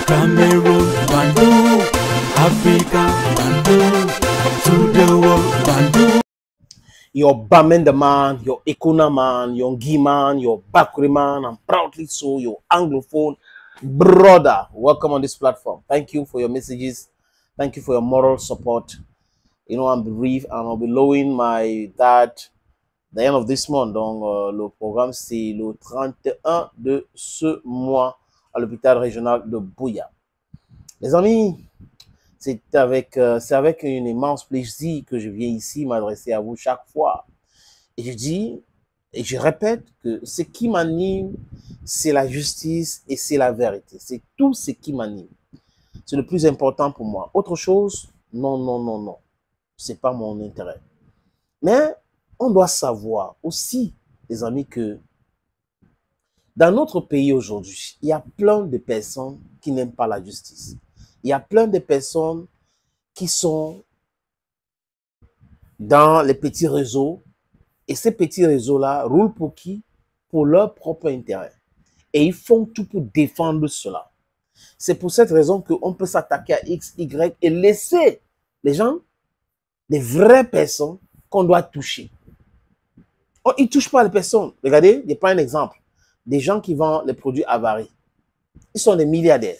Cameroon, Bandung, Africa, Bandung, to the world, Bandung. Your Bamenda man, your Ekuna man, your Ngi man, your Bakri man, and proudly so, your Anglophone brother. Welcome on this platform. Thank you for your messages. Thank you for your moral support. You know, I'm bereaved and I'll be lowering my dad the end of this month. Donc, le programme, c'est le 31 de ce mois à l'hôpital régional de Buea. Les amis, c'est avec un immense plaisir que je viens ici m'adresser à vous chaque fois. Et je dis, et je répète que ce qui m'anime, c'est la justice et c'est la vérité. C'est tout ce qui m'anime. C'est le plus important pour moi. Autre chose, non, non, non, non. Ce n'est pas mon intérêt. Mais on doit savoir aussi, les amis, que dans notre pays aujourd'hui, il y a plein de personnes qui n'aiment pas la justice. Il y a plein de personnes qui sont dans les petits réseaux. Et ces petits réseaux-là roulent pour qui? Pour leur propre intérêt. Et ils font tout pour défendre cela. C'est pour cette raison qu'on peut s'attaquer à X, Y et laisser les gens, les vraies personnes qu'on doit toucher. Oh, ils ne touchent pas les personnes. Regardez, je prends un exemple. Des gens qui vendent les produits avariés. Ils sont des milliardaires.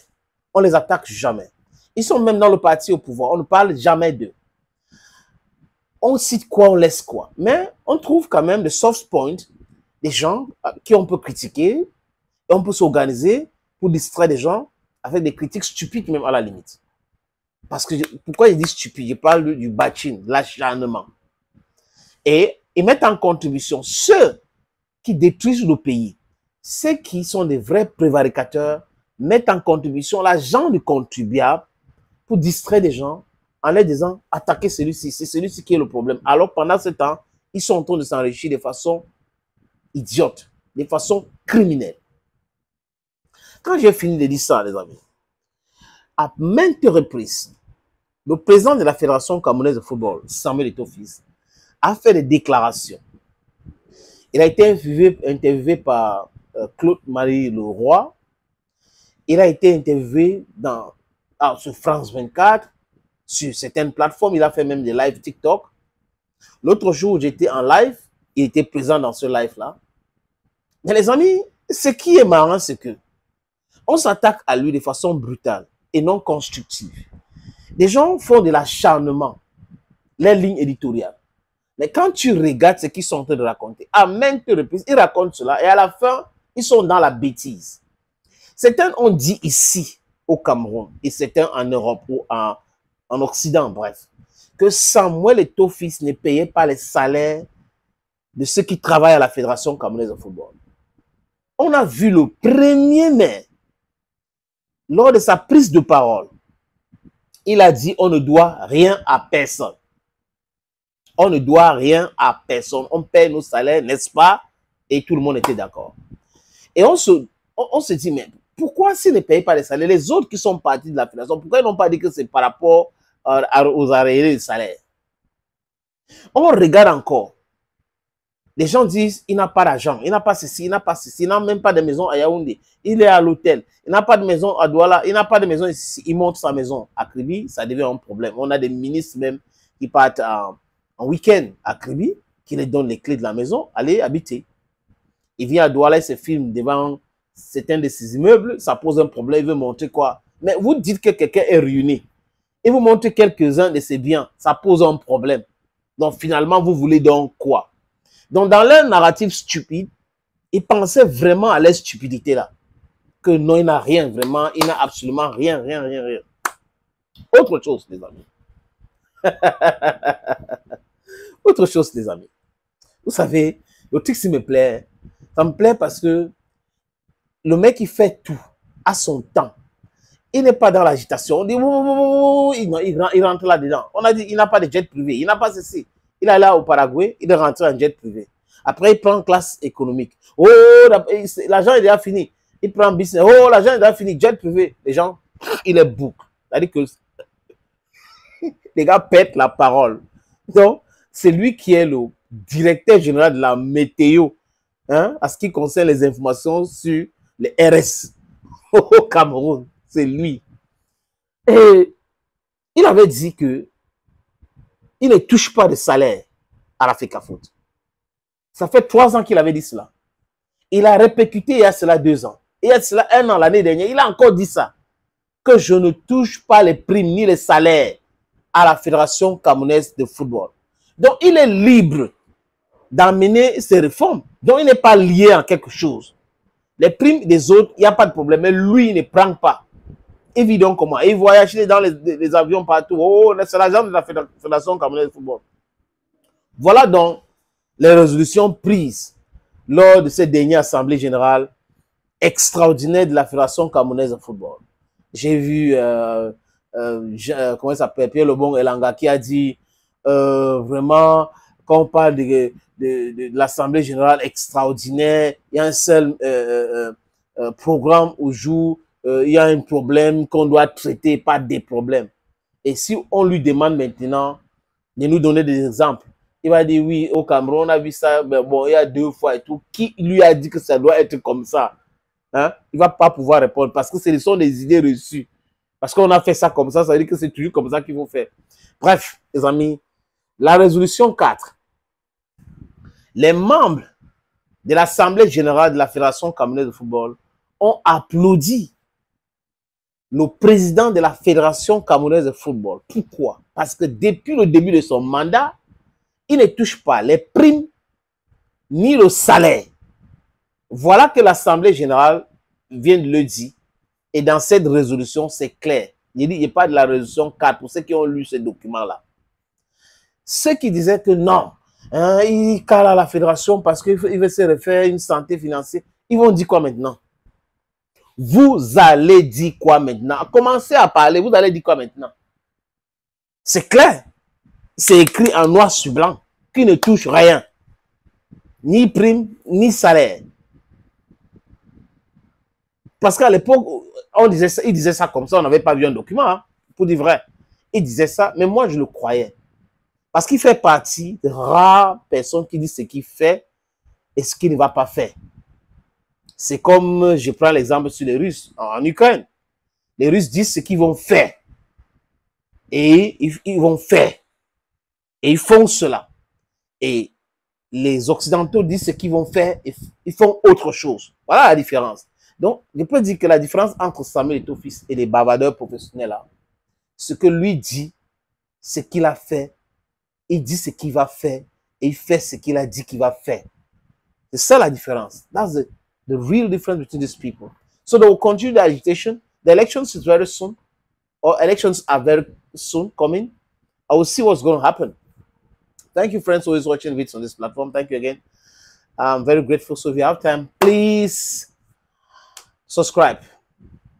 On ne les attaque jamais. Ils sont même dans le parti au pouvoir. On ne parle jamais d'eux. On cite quoi, on laisse quoi. Mais on trouve quand même des soft points, des gens qui on peut critiquer, et on peut s'organiser pour distraire des gens avec des critiques stupides même à la limite. Parce que, pourquoi je dis stupide? Je parle du bashing, de l'acharnement. Et ils mettent en contribution ceux qui détruisent le pays, ceux qui sont des vrais prévaricateurs, mettent en contribution l'argent du contribuable pour distraire des gens en leur disant attaquer celui-ci, c'est celui-ci qui est le problème. Alors pendant ce temps, ils sont en train de s'enrichir de façon idiote, de façon criminelle. Quand j'ai fini de dire ça, les amis, à maintes reprises, le président de la Fédération camerounaise de football, Samuel Eto'o-Fils, a fait des déclarations. Il a été interviewé par Claude-Marie Leroy. Il a été interviewé sur France 24, sur certaines plateformes. Il a fait même des lives TikTok. L'autre jour, j'étais en live. Il était présent dans ce live-là. Mais les amis, ce qui est marrant, c'est que on s'attaque à lui de façon brutale et non constructive. Des gens font de l'acharnement, les lignes éditoriales. Mais quand tu regardes ce qu'ils sont en train de raconter, à maintes reprises, ils racontent cela et à la fin, ils sont dans la bêtise. Certains ont dit ici, au Cameroun, et certains en Europe ou en Occident, bref, que Samuel Eto'o-Fils ne payait pas les salaires de ceux qui travaillent à la Fédération camerounaise de football. On a vu le 1er mai, lors de sa prise de parole, il a dit on ne doit rien à personne. On ne doit rien à personne. On paie nos salaires, n'est-ce pas? Et tout le monde était d'accord. Et on se dit, mais pourquoi s'ils ne payent pas les salaires, les autres qui sont partis de la fédération, pourquoi ils n'ont pas dit que c'est par rapport aux arriérés de salaire? On regarde encore. Les gens disent, il n'a pas d'argent, il n'a pas ceci, il n'a pas ceci, il n'a même pas de maison à Yaoundé, il est à l'hôtel, il n'a pas de maison à Douala, il n'a pas de maison ici, il monte sa maison à Kribi, ça devient un problème. On a des ministres même qui partent en week-end à Kribi, qui les donnent les clés de la maison, allez habiter. Il vient à Douala, il se filme devant certains de ses immeubles, ça pose un problème, il veut montrer quoi? Mais vous dites que quelqu'un est ruiné, et vous montrez quelques-uns de ses biens, ça pose un problème. Donc finalement, vous voulez donc quoi? Donc, dans leur narratif stupide, ils pensaient vraiment à leur stupidité là. Que non, il n'a rien, vraiment, il n'a absolument rien, rien, rien, rien. Autre chose, les amis. Autre chose, les amis. Vous savez, le truc, ça me plaît. Ça me plaît parce que le mec, il fait tout à son temps. Il n'est pas dans l'agitation. On dit, il rentre là-dedans. On a dit, il n'a pas de jet privé, il n'a pas ceci. Il est là au Paraguay, il est rentré en jet privé. Après, il prend classe économique. Oh, l'argent est déjà fini. Il prend business. Oh, l'argent est déjà fini. Jet privé. Les gens, il est boucle. C'est-à-dire que les gars pètent la parole. Donc, c'est lui qui est le directeur général de la météo, hein, à ce qui concerne les informations sur les RS au Cameroun. c'est lui. Et il avait dit que il ne touche pas de salaire à la FECAFOOT. Ça fait 3 ans qu'il avait dit cela. Il a répercuté il y a cela 2 ans. Et il y a cela 1 an, l'année dernière, il a encore dit ça. Que je ne touche pas les primes ni les salaires à la Fédération camerounaise de football. Donc, il est libre d'amener ses réformes. Donc, il n'est pas lié à quelque chose. Les primes des autres, il n'y a pas de problème. Mais lui, il ne prend pas. Évidemment comment. Il voyage dans les avions partout. Oh, c'est l'agent de la Fédération camerounaise de football. Voilà donc les résolutions prises lors de cette dernière assemblée générale extraordinaire de la Fédération camerounaise de football. J'ai vu, comment il s'appelle, Pierre Lebon Elanga qui a dit vraiment, quand on parle de l'assemblée générale extraordinaire, il y a un seul programme au jour, il y a un problème qu'on doit traiter, pas des problèmes. Et si on lui demande maintenant de nous donner des exemples, il va dire oui, au Cameroun, on a vu ça, mais bon, il y a 2 fois et tout. Qui lui a dit que ça doit être comme ça? Hein? Il ne va pas pouvoir répondre parce que ce sont des idées reçues. Parce qu'on a fait ça comme ça veut dire que c'est toujours comme ça qu'il faut faire. Bref, les amis, la résolution 4. Les membres de l'Assemblée générale de la Fédération camerounaise de football ont applaudi le président de la Fédération camerounaise de football. Pourquoi? Parce que depuis le début de son mandat, il ne touche pas les primes ni le salaire. Voilà que l'Assemblée générale vient de le dire. Et dans cette résolution, c'est clair. Il n'y a pas de la résolution 4 pour ceux qui ont lu ces documents-là. Ceux qui disaient que non, hein, il cale à la fédération parce qu'il veut se refaire une santé financière, ils vont dire quoi maintenant? Vous allez dire quoi maintenant? Commencez à parler, vous allez dire quoi maintenant? C'est clair. C'est écrit en noir sur blanc qui ne touche rien. Ni prime, ni salaire. Parce qu'à l'époque, il disait ça comme ça, on n'avait pas vu un document, hein, pour dire vrai. Il disait ça, mais moi je le croyais. Parce qu'il fait partie de rares personnes qui disent ce qu'il fait et ce qu'il ne va pas faire. C'est comme, je prends l'exemple sur les Russes en Ukraine. Les Russes disent ce qu'ils vont faire. Et ils vont faire. Et ils font cela. Et les Occidentaux disent ce qu'ils vont faire et ils font autre chose. Voilà la différence. Donc, je peux dire que la différence entre Samuel Eto'o-Fils et les bavardeurs professionnels, là, ce que lui dit, ce qu'il a fait, il dit ce qu'il va faire et il fait ce qu'il a dit qu'il va faire. C'est ça la différence. That's the real difference between these people. So they will continue the agitation. The elections is very soon, or elections are very soon coming. I will see what's going to happen. Thank you, friends, who is watching videos on this platform. Thank you again. I'm very grateful. So if you have time, please subscribe.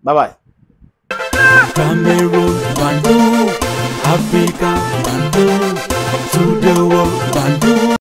Bye-bye. Cameroon, Bandung, Africa, Bandung, to the world, Bandung.